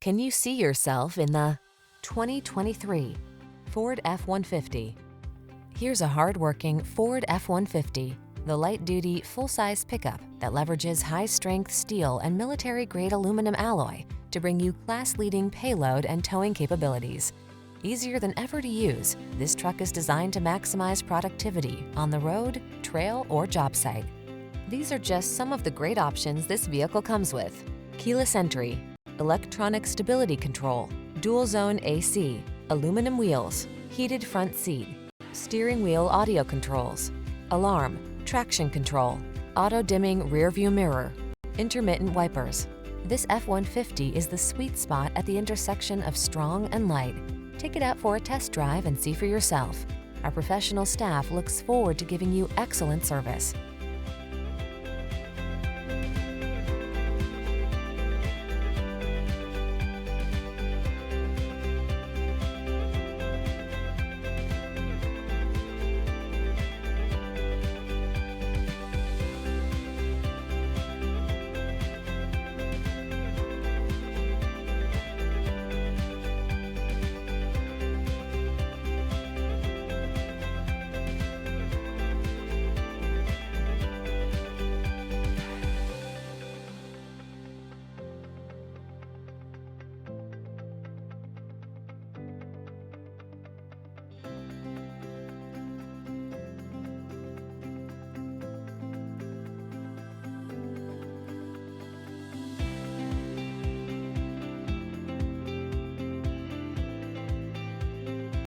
Can you see yourself in the 2023 Ford F-150? Here's a hard-working Ford F-150, the light-duty, full-size pickup that leverages high-strength steel and military-grade aluminum alloy to bring you class-leading payload and towing capabilities. Easier than ever to use, this truck is designed to maximize productivity on the road, trail, or job site. These are just some of the great options this vehicle comes with: keyless entry, electronic stability control, dual-zone AC, aluminum wheels, heated front seat, steering wheel audio controls, alarm, traction control, auto-dimming rear-view mirror, intermittent wipers. This F-150 is the sweet spot at the intersection of strong and light. Take it out for a test drive and see for yourself. Our professional staff looks forward to giving you excellent service.